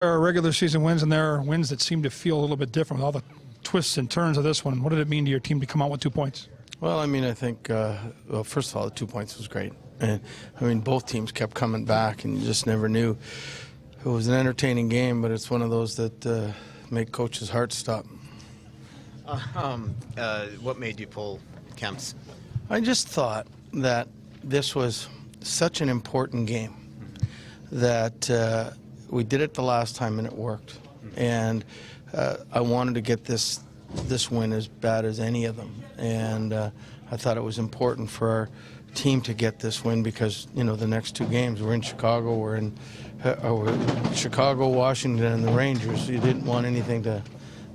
There are regular season wins, and there are wins that seem to feel a little bit different with all the twists and turns of this one. What did it mean to your team to come out with 2 points? Well, I mean, I think, well, first of all, the 2 points was great. And, I mean, both teams kept coming back, and you just never knew. It was an entertaining game, but it's one of those that make coaches' hearts stop. What made you pull Kemp's? I just thought that this was such an important game that we did it the last time and it worked. And I wanted to get this win as bad as any of them. And I thought it was important for our team to get this win because, you know, the next 2 games, we're in Chicago, we're in Chicago, Washington, and the Rangers. You didn't want anything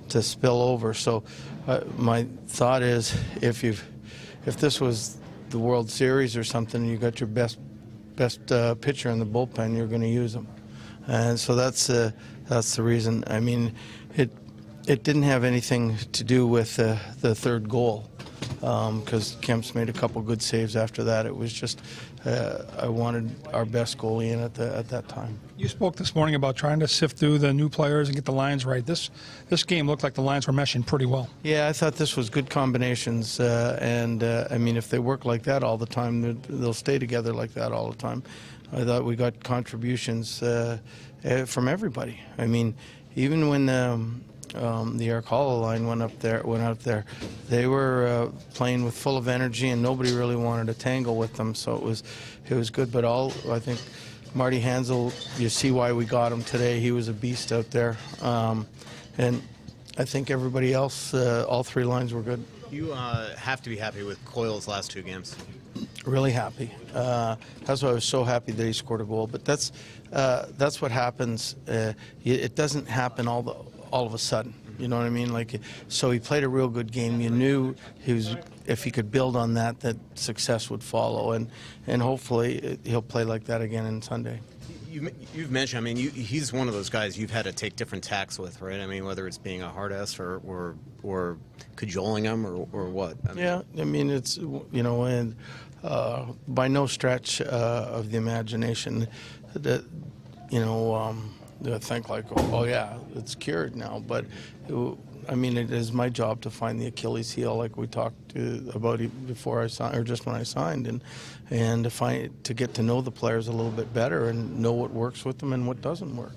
to spill over. So my thought is if this was the World Series or something, you got your best pitcher in the bullpen, you're going to use him. And so that's the reason. I mean, it didn't have anything to do with the third goal because Kemp's made a couple good saves after that. It was just I wanted our best goalie in at that time. You spoke this morning about trying to sift through the new players and get the lines right. This game looked like the lines were meshing pretty well. Yeah, I thought this was good combinations, and I mean, if they work like that all the time, they'll stay together like that all the time. I thought we got contributions from everybody. I mean, even when the Eric Hall line went out there, they were playing with full of energy, and nobody really wanted to tangle with them. So it was good. But I think Martin Hanzal, you see why we got him today. He was a beast out there, and I think everybody else, all 3 lines were good. You have to be happy with Coyle's last 2 games. Really happy. That's why I was so happy that he scored a goal. But that's what happens. It doesn't happen all of a sudden. You know what I mean? Like, so he played a real good game. You knew if he could build on that success would follow, and hopefully he'll play like that again on Sunday. You've mentioned, I mean, he's one of those guys you've had to take different tacks with, right? I mean, whether it's being a hard ass or cajoling him or what. I mean, yeah, I mean, it's, you know, and by no stretch of the imagination that, you know, I think like, oh yeah, it's cured now. But I mean, it is my job to find the Achilles heel, like we talked about before I signed, or just when I signed, and to get to know the players a little bit better and know what works with them and what doesn't work.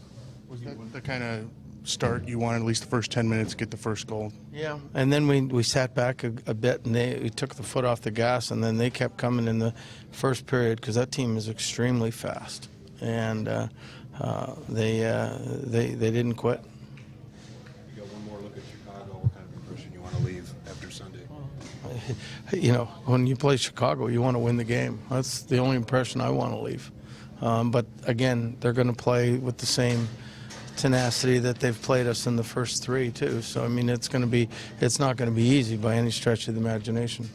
Was that the kind of start you wanted, at least the first 10 minutes, get the first goal? Yeah, and then we sat back a bit, and we took the foot off the gas, and then they kept coming in the first period because that team is extremely fast, and they didn't quit. You got one more look at Chicago. What kind of impression you want to leave after Sunday? You know, when you play Chicago, you want to win the game. That's the only impression I want to leave. But again, they're going to play with the same tenacity that they've played us in the first 3 too. So I mean, it's not going to be easy by any stretch of the imagination.